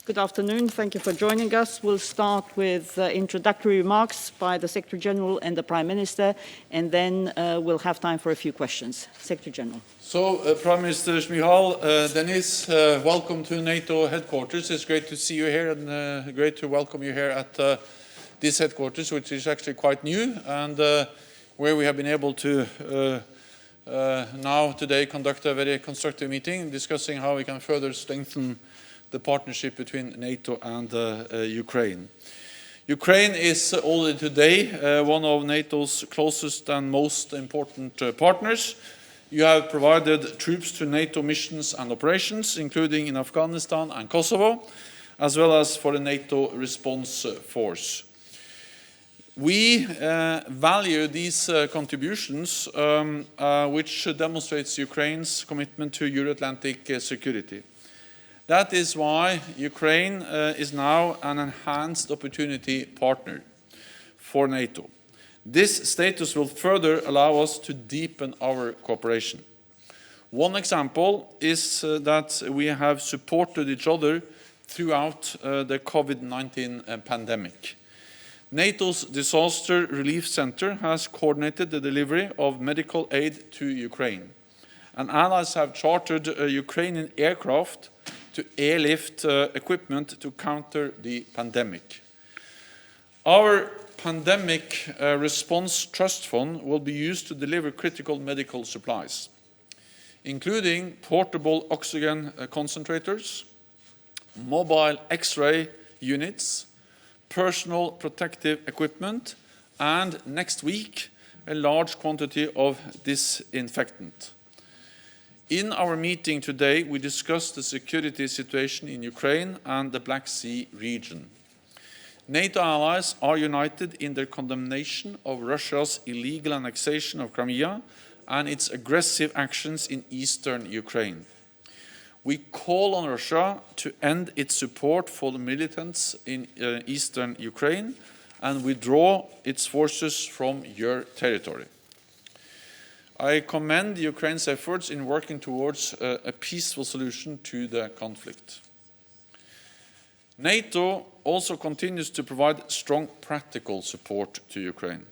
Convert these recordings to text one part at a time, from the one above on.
Good afternoon. Thank you for joining us. We'll start with introductory remarks by the Secretary General and the Prime Minister, and then we'll have time for a few questions. Secretary General. So, Prime Minister Shmyhal, Denis, welcome to NATO headquarters. It's great to see you here and great to welcome you here at this headquarters, which is actually quite new and where we have been able to now today conduct a very constructive meeting discussing how we can further strengthen the partnership between NATO and Ukraine. Ukraine is already today one of NATO's closest and most important partners. You have provided troops to NATO missions and operations, including in Afghanistan and Kosovo, as well as for the NATO response force. We value these contributions, which demonstrates Ukraine's commitment to Euro-Atlantic security. That is why Ukraine is now an enhanced opportunity partner for NATO. This status will further allow us to deepen our cooperation. One example is that we have supported each other throughout the COVID-19 pandemic. NATO's Disaster Relief Center has coordinated the delivery of medical aid to Ukraine, and allies have chartered Ukrainian aircraft to airlift equipment to counter the pandemic. Our Pandemic Response Trust Fund will be used to deliver critical medical supplies, including portable oxygen concentrators, mobile X-ray units, personal protective equipment, and next week, a large quantity of disinfectant. In our meeting today, we discussed the security situation in Ukraine and the Black Sea region. NATO allies are united in their condemnation of Russia's illegal annexation of Crimea and its aggressive actions in eastern Ukraine. We call on Russia to end its support for the militants in eastern Ukraine and withdraw its forces from your territory. I commend Ukraine's efforts in working towards a peaceful solution to the conflict. NATO also continues to provide strong practical support to Ukraine.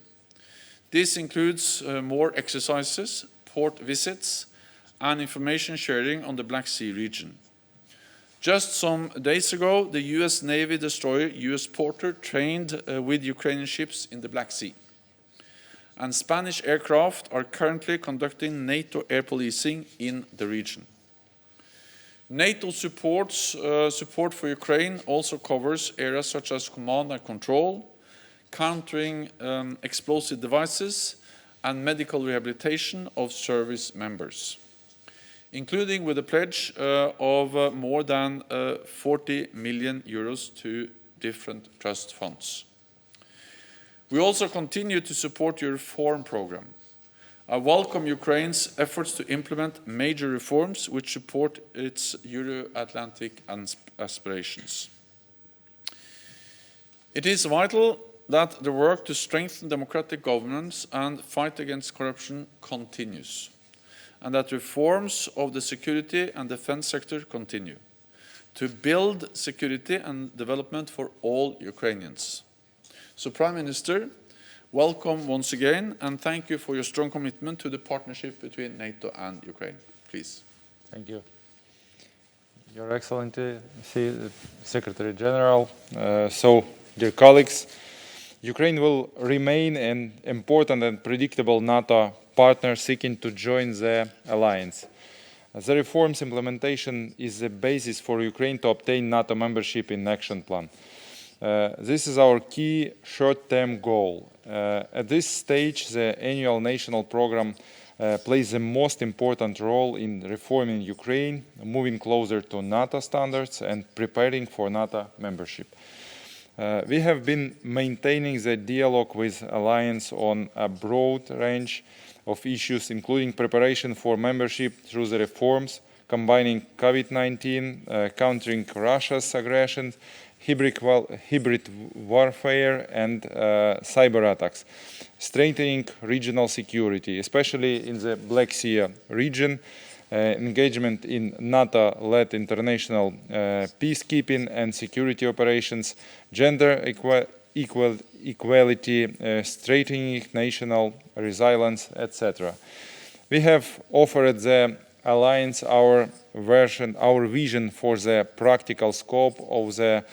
This includes more exercises, port visits, and information sharing on the Black Sea region. Just some days ago, the US Navy destroyer US Porter trained with Ukrainian ships in the Black Sea. And Spanish aircraft are currently conducting NATO air policing in the region. NATO support for Ukraine also covers areas such as command and control, countering explosive devices, and medical rehabilitation of service members, including with a pledge of more than 40 million euros to different trust funds. We also continue to support your reform program. I welcome Ukraine's efforts to implement major reforms which support its Euro-Atlantic aspirations. It is vital that the work to strengthen democratic governance and fight against corruption continues, and that reforms of the security and defense sector continue to build security and development for all Ukrainians. So, Prime Minister, welcome once again, and thank you for your strong commitment to the partnership between NATO and Ukraine. Please. Thank you. Your Excellency, Secretary General, dear colleagues, Ukraine will remain an important and predictable NATO partner seeking to join the alliance. The reforms implementation is the basis for Ukraine to obtain NATO membership in Action Plan. This is our key short-term goal. At this stage, the annual national program plays the most important role in reforming Ukraine, moving closer to NATO standards, and preparing for NATO membership. We have been maintaining the dialogue with Alliance on a broad range of issues, including preparation for membership through the reforms, combining COVID-19, countering Russia's aggression, hybrid warfare, and cyber attacks, strengthening regional security, especially in the Black Sea region, engagement in NATO-led international peacekeeping and security operations, gender equality, strengthening national resilience, etc. We have offered the Alliance our vision for the practical scope of the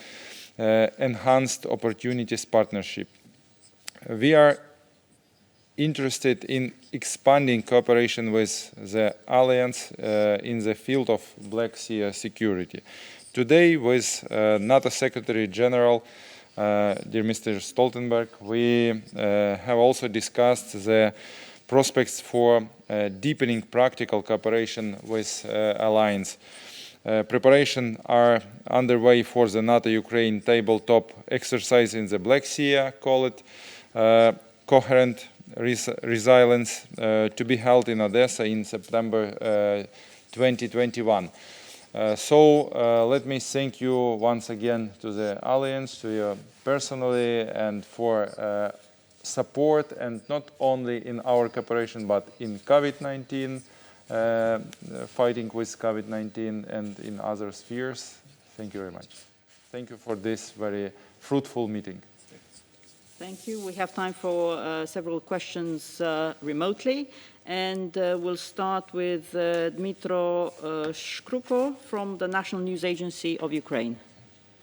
Enhanced Opportunities Partnership. We are interested in expanding cooperation with the Alliance in the field of Black Sea security. Today, with NATO Secretary General, dear Mr. Stoltenberg, we have also discussed the prospects for deepening practical cooperation with Alliance. Preparations are underway for the NATO-Ukraine tabletop exercise in the Black Sea, call it Coherent Resilience, to be held in Odessa in September 2021. Let me thank you once again to the Alliance, to you personally, and for support, and not only in our cooperation, but in COVID-19, fighting with COVID-19 and in other spheres. Thank you very much. Thank you for this very fruitful meeting. Thank you. We have time for several questions remotely. And we'll start with Dmytro Shkruko from the National News Agency of Ukraine.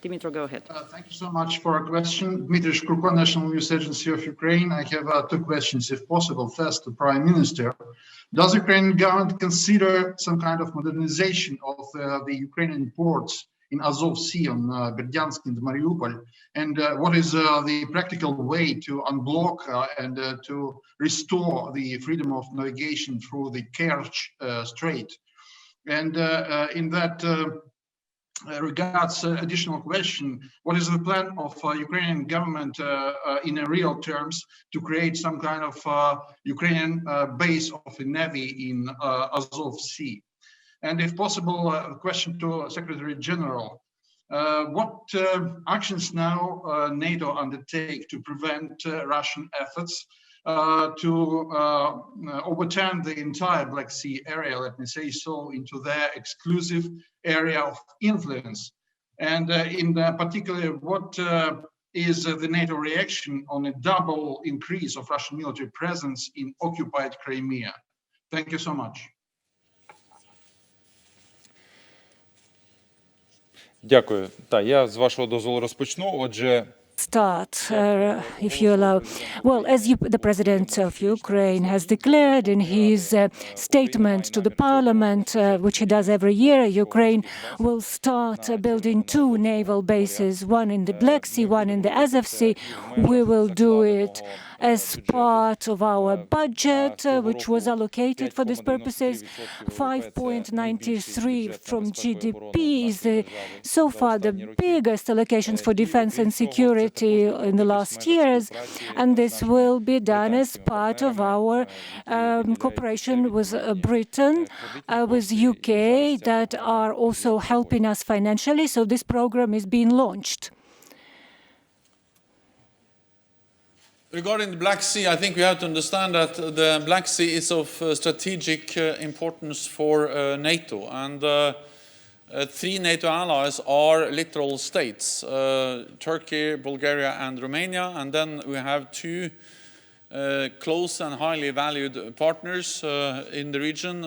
Dmytro, go ahead. Thank you so much for a question. Dmytro Shkruko, National News Agency of Ukraine. I have two questions, if possible. First, to Prime Minister. Does the Ukrainian government consider some kind of modernization of the Ukrainian ports in Azov Sea on Berdyansk and Mariupol? And what is the practical way to unblock and to restore the freedom of navigation through the Kerch Strait? And in that regards, additional question, what is the plan of Ukrainian government in real terms to create some kind of Ukrainian base of a navy in Azov Sea? And if possible, a question to Secretary General. What actions now NATO undertake to prevent Russian efforts to overturn the entire Black Sea area, let me say so, into their exclusive area of influence? And in particular, what is the NATO reaction on a double increase of Russian military presence in occupied Crimea? Thank you so much. Дякую. Я з вашого дозволу розпочну. Отже, start, if you allow. Well, as the President of Ukraine has declared in his statement to the Parliament, which he does every year, Ukraine will start building two naval bases, one in the Black Sea, one in the Azov Sea. We will do it as part of our budget, which was allocated for these purposes. 5.93 from GDP is so far the biggest allocations for defense and security in the last years, and this will be done as part of our cooperation with Britain, with UK, that are also helping us financially. So this program is being launched. Regarding the Black Sea, I think we have to understand that the Black Sea is of strategic importance for NATO, and three NATO allies are littoral states, Turkey, Bulgaria and Romania, and then we have two close and highly valued partners in the region,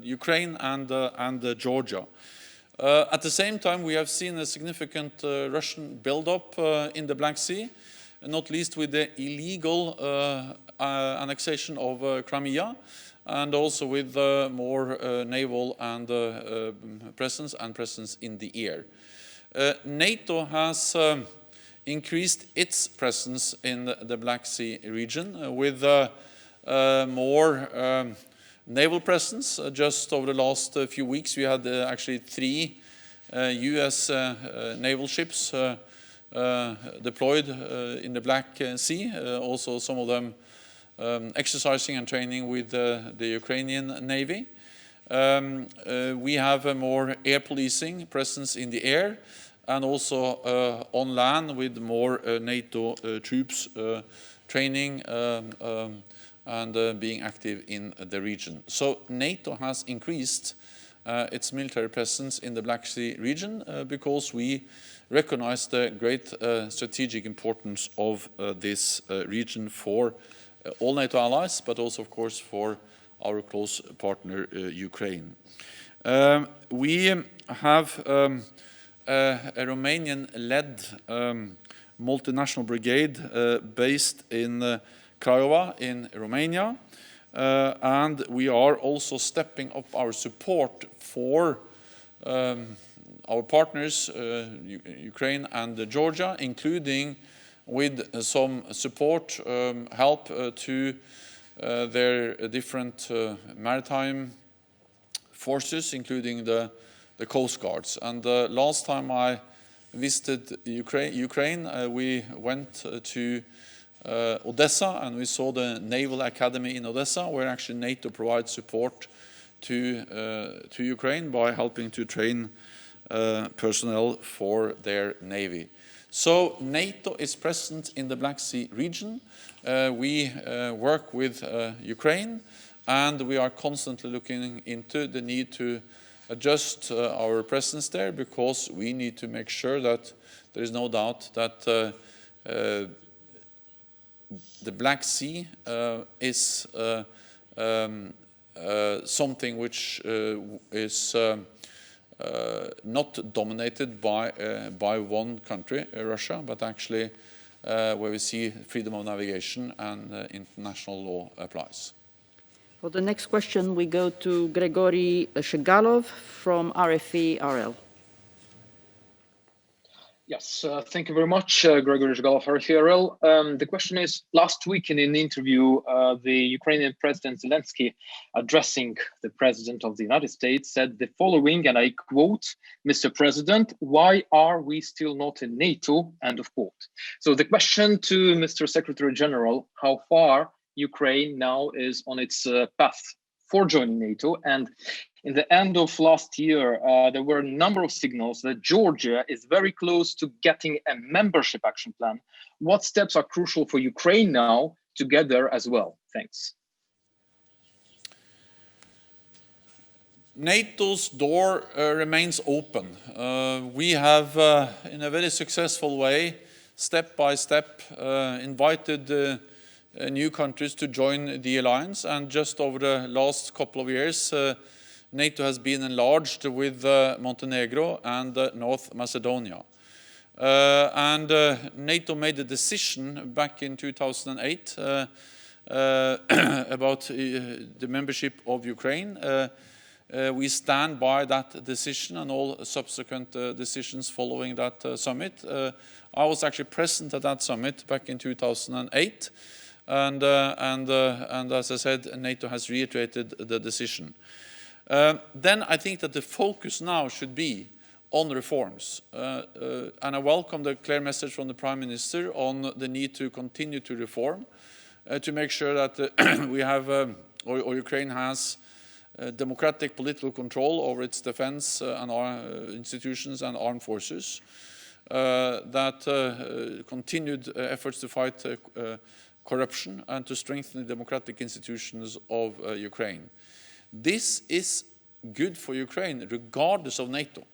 Ukraine and Georgia. At the same time, we have seen a significant Russian buildup in the Black Sea, not least with the illegal annexation of Crimea, and also with more naval and presence in the air. NATO has increased its presence in the Black Sea region with more naval presence. Just over the last few weeks, we had actually 3 US naval ships deployed in the Black Sea, also some of them exercising and training with the Ukrainian Navy. We have a more air policing presence in the air, and also on land with more NATO troops training and being active in the region. So NATO has increased its military presence in the Black Sea region because we recognize the great strategic importance of this region for all NATO allies, but also, of course, for our close partner, Ukraine. We have a Romanian-led multinational brigade based in Craiova in Romania, and we are also stepping up our support for our partners, Ukraine and Georgia, including with some support, help to their different maritime forces, including the coast guards. And last time I visited Ukraine, we went to Odessa, and we saw the Naval Academy in Odessa, where actually NATO provides support to Ukraine by helping to train personnel for their navy. So NATO is present in the Black Sea region. We work with Ukraine, and we are constantly looking into the need to adjust our presence there, because we need to make sure that there is no doubt that the Black Sea is something which is not dominated by one country, Russia, but actually where we see freedom of navigation and international law applies. For the next question, we go to Grigory Shigalov from RFE-RL. Yes, thank you very much, Grigory Shigalov, RFE-RL. The question is, last week in an interview, the Ukrainian President Zelensky, addressing the President of the United States, said the following, and I quote, "Mr. President, why are we still not in NATO?" End of quote. So the question to Mr. Secretary General, how far Ukraine now is on its path for joining NATO, and in the end of last year, there were a number of signals that Georgia is very close to getting a membership action plan. What steps are crucial for Ukraine now to get there as well? Thanks. NATO's door remains open. We have, in a very successful way, step by step, invited new countries to join the alliance, and just over the last couple of years, NATO has been enlarged with Montenegro and North Macedonia. NATO made a decision back in 2008 about the membership of Ukraine. We stand by that decision and all subsequent decisions following that summit. I was actually present at that summit back in 2008. And as I said, NATO has reiterated the decision. Then I think that the focus now should be on reforms. And I welcome the clear message from the Prime Minister on the need to continue to reform, to make sure that we have, or Ukraine has, democratic political control over its defense and our institutions and armed forces, that continued efforts to fight corruption and to strengthen the democratic institutions of Ukraine. This is good for Ukraine, regardless of NATO.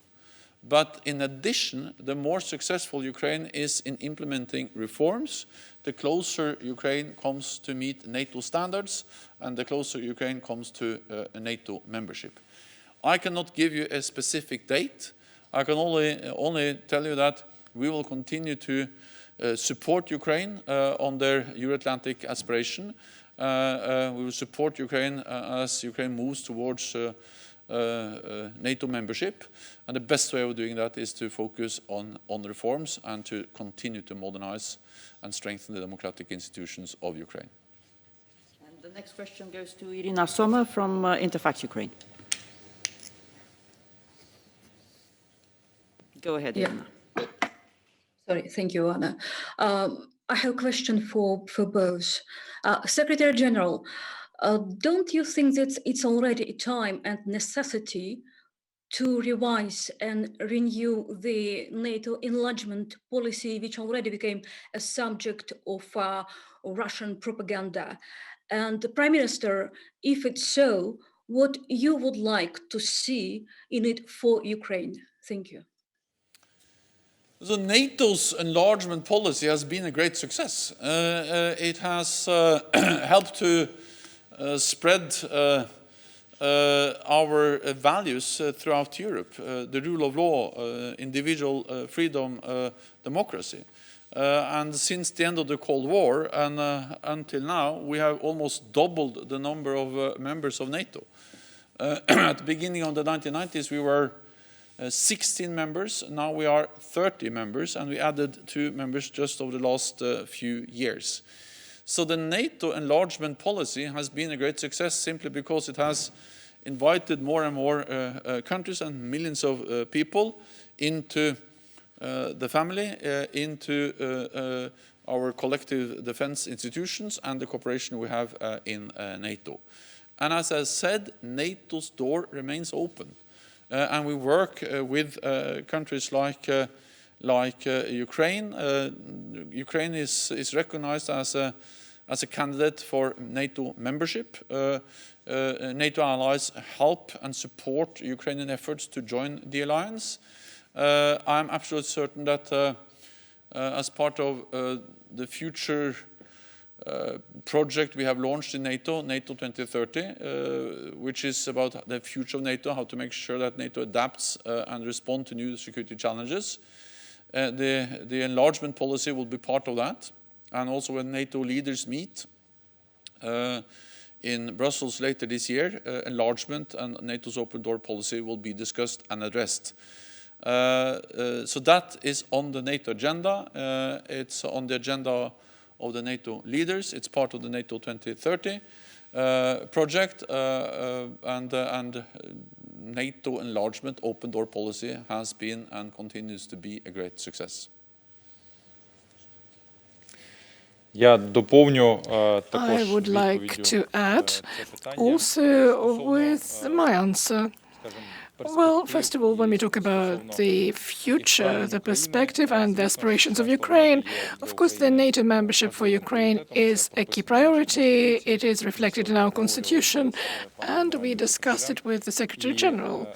But in addition, the more successful Ukraine is in implementing reforms, the closer Ukraine comes to meet NATO standards, and the closer Ukraine comes to a NATO membership. I cannot give you a specific date. I can only tell you that we will continue to support Ukraine on their Euro-Atlantic aspiration. We will support Ukraine as Ukraine moves towards NATO membership. And the best way of doing that is to focus on reforms and to continue to modernize and strengthen the democratic institutions of Ukraine. And the next question goes to Irina Sommer from Interfax Ukraine. Go ahead, Irina. Sorry, thank you, Anna. I have a question for both. Secretary General, don't you think that it's already a time and necessity to revise and renew the NATO enlargement policy, which already became a subject of Russian propaganda? And the Prime Minister, if it's so, what you would like to see in it for Ukraine? Thank you. So NATO's enlargement policy has been a great success. It has helped to spread our values throughout Europe, the rule of law, individual freedom, democracy. And since the end of the Cold War and until now, we have almost doubled the number of members of NATO. At the beginning of the 1990s, we were 16 members. Now we are 30 members, and we added 2 members just over the last few years. So the NATO enlargement policy has been a great success simply because it has invited more and more countries and millions of people into the family, into our collective defense institutions and the cooperation we have in NATO. And as I said, NATO's door remains open. And we work with countries like Ukraine. Ukraine is recognized as a candidate for NATO membership. NATO allies help and support Ukrainian efforts to join the alliance. I'm absolutely certain that as part of the future project we have launched in NATO, NATO 2030, which is about the future of NATO, how to make sure that NATO adapts and responds to new security challenges. The enlargement policy will be part of that. And also when NATO leaders meet in Brussels later this year, enlargement and NATO's open door policy will be discussed and addressed. So that is on the NATO agenda. It's on the agenda of the NATO leaders. It's part of the NATO 2030 project, and NATO enlargement open door policy has been and continues to be a great success. Я доповню також I would like to add also with my answer. Well, first of all, when we talk about the future, the perspective and the aspirations of Ukraine, of course, the NATO membership for Ukraine is a key priority. It is reflected in our constitution, and we discussed it with the Secretary General.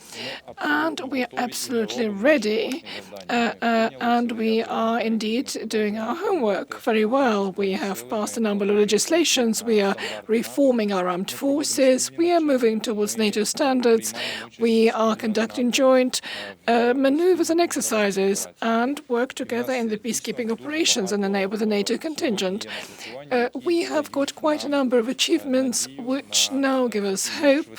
And we are absolutely ready, and we are indeed doing our homework very well. We have passed a number of legislations. We are reforming our armed forces. We are moving towards NATO standards. We are conducting joint maneuvers and exercises and work together in the peacekeeping operations and enable the NATO contingent. We have got quite a number of achievements which now give us hope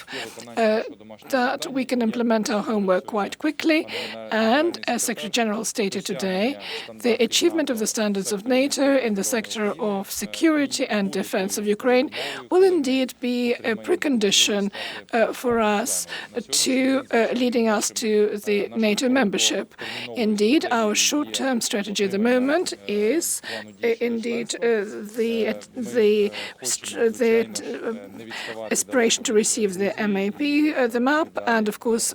that we can implement our homework quite quickly. And as Secretary General stated today, the achievement of the standards of NATO in the sector of security and defense of Ukraine will indeed be a precondition for us to leading us to the NATO membership. Indeed, our short-term strategy at the moment is indeed the aspiration to receive the MAP, the map, and of course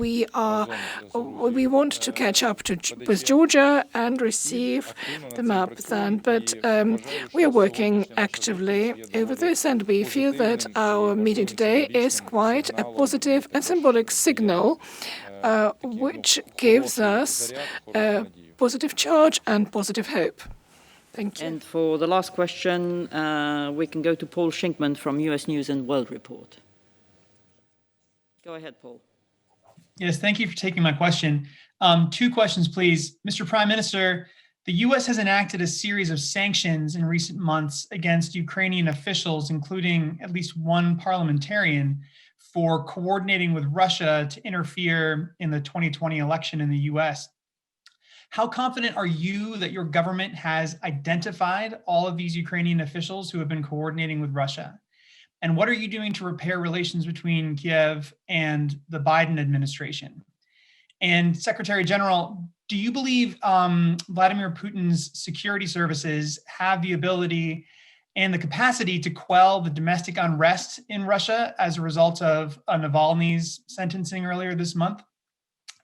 we want to catch up with Georgia and receive the map then. But we are working actively over this, and we feel that our meeting today is quite a positive and symbolic signal which gives us a positive charge and positive hope. Thank you. And for the last question, we can go to Paul Shinkman from US News and World Report. Go ahead, Paul. Yes, thank you for taking my question. 2 questions, please. Mr. Prime Minister, the U.S. has enacted a series of sanctions in recent months against Ukrainian officials, including at least one parliamentarian, for coordinating with Russia to interfere in the 2020 election in the US. How confident are you that your government has identified all of these Ukrainian officials who have been coordinating with Russia? And what are you doing to repair relations between Kiev and the Biden administration? And Secretary General, do you believe Vladimir Putin's security services have the ability and the capacity to quell the domestic unrest in Russia as a result of Navalny's sentencing earlier this month?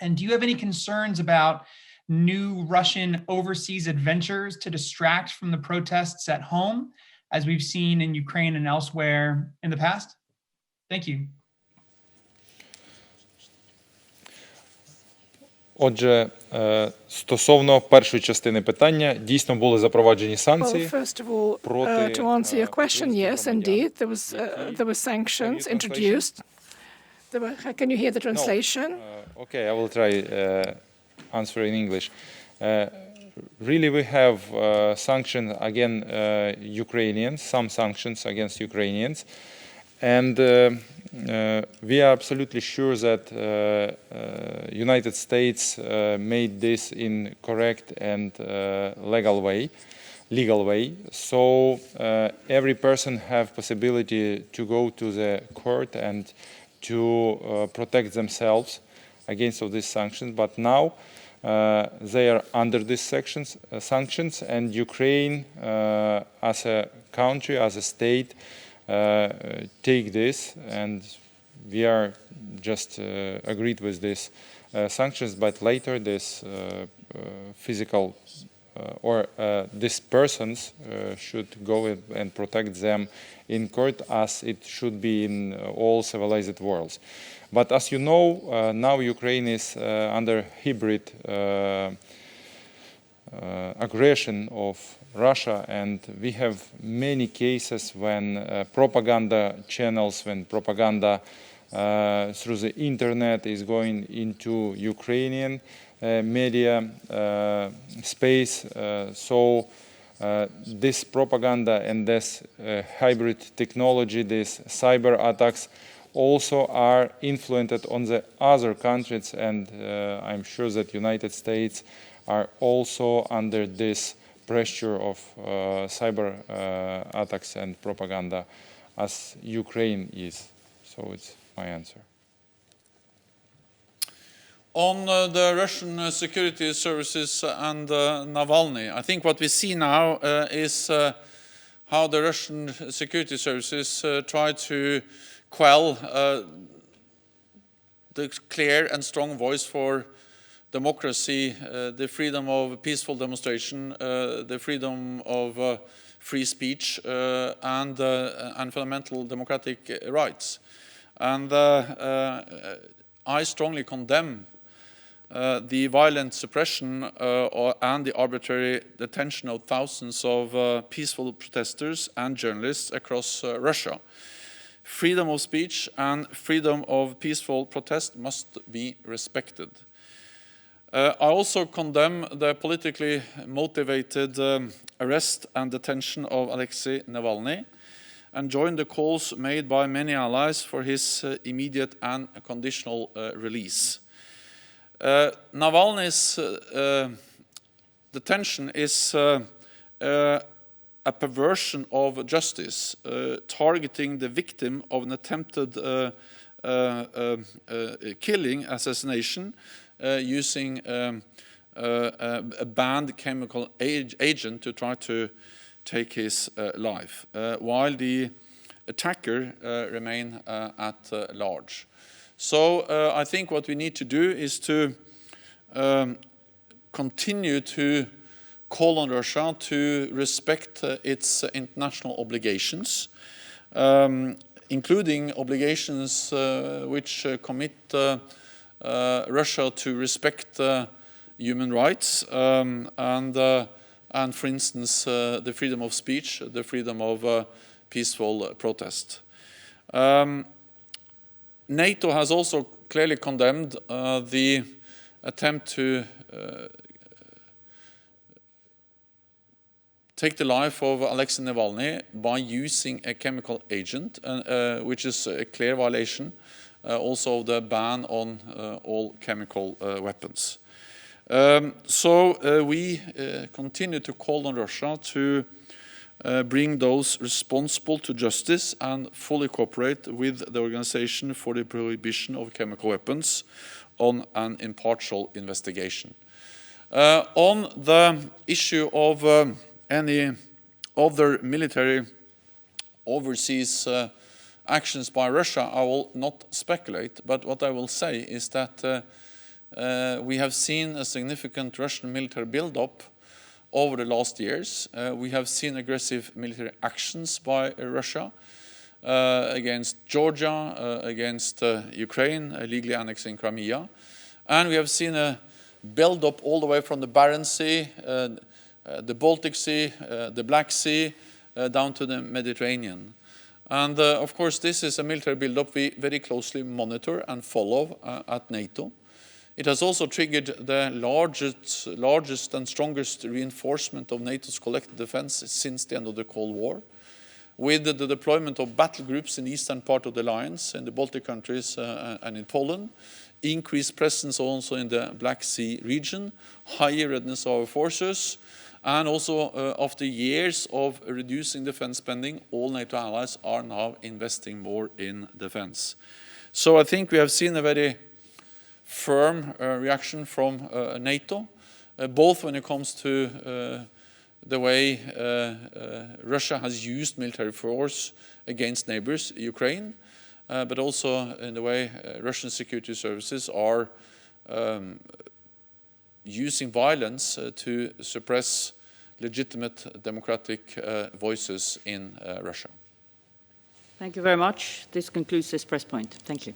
And do you have any concerns about new Russian overseas adventures to distract from the protests at home, as we've seen in Ukraine and elsewhere in the past? Thank you. Отже, стосовно першої частини питання, дійсно були запроваджені Well, санкції first of all, проти to answer your question, yes, indeed, there were sanctions introduced. Can you hear the translation? Okay, I will try answer in English. Really, we have sanctions against Ukrainians, some sanctions against Ukrainians, and we are absolutely sure that United States made this in correct and legal way. So every person have possibility to go to the court and to protect themselves against of these sanctions. But now they are under these sanctions, and Ukraine, as a country, as a state, take this, and we are just agreed with these sanctions. But later, this physical or these persons should go and protect them in court, as it should be in all civilized worlds. But as you know, now Ukraine is under hybrid aggression of Russia, and we have many cases when propaganda channels, when propaganda through the internet is going into Ukrainian media space. So this propaganda and this hybrid technology, these cyber attacks, also are influenced on the other countries, and I'm sure that United States are also under this pressure of cyber attacks and propaganda, as Ukraine is. So it's my answer. On the Russian security services and Navalny, I think what we see now is how the Russian security services try to quell the clear and strong voice for democracy, the freedom of peaceful demonstration, the freedom of free speech, and fundamental democratic rights. And I strongly condemn the violent suppression and the arbitrary detention of thousands of peaceful protesters and journalists across Russia. Freedom of speech and freedom of peaceful protest must be respected. I also condemn the politically motivated arrest and detention of Alexei Navalny, and join the calls made by many allies for his immediate and conditional release. Navalny's detention is a perversion of justice, targeting the victim of an attempted killing, assassination, using a banned chemical agent to try to take his life, while the attacker remain at large. So I think what we need to do is to continue to call on Russia to respect its international obligations, including obligations which commit Russia to respect human rights and for instance, the freedom of speech, the freedom of peaceful protest. NATO has also clearly condemned the attempt to take the life of Alexei Navalny by using a chemical agent, which is a clear violation also of the ban on all chemical weapons. So we continue to call on Russia to bring those responsible to justice and fully cooperate with the Organization for the Prohibition of Chemical Weapons on an impartial investigation. On the issue of any other military overseas actions by Russia, I will not speculate, but what I will say is that we have seen a significant Russian military buildup over the last years. We have seen aggressive military actions by Russia against Georgia, against Ukraine, illegally annexing Crimea. And we have seen a build-up all the way from the Barents Sea, the Baltic Sea, the Black Sea, down to the Mediterranean. And of course, this is a military build-up we very closely monitor and follow at NATO. It has also triggered the largest and strongest reinforcement of NATO's collective defense since the end of the Cold War, with the deployment of battle groups in the eastern part of the alliance, in the Baltic countries and in Poland, increased presence also in the Black Sea region, higher readiness of our forces, and also after years of reducing defense spending, all NATO allies are now investing more in defense. So I think we have seen a very firm reaction from NATO, both when it comes to the way Russia has used military force against neighbors, Ukraine, but also in the way Russian security services are using violence to suppress legitimate democratic voices in Russia. Thank you very much. This concludes this press point. Thank you.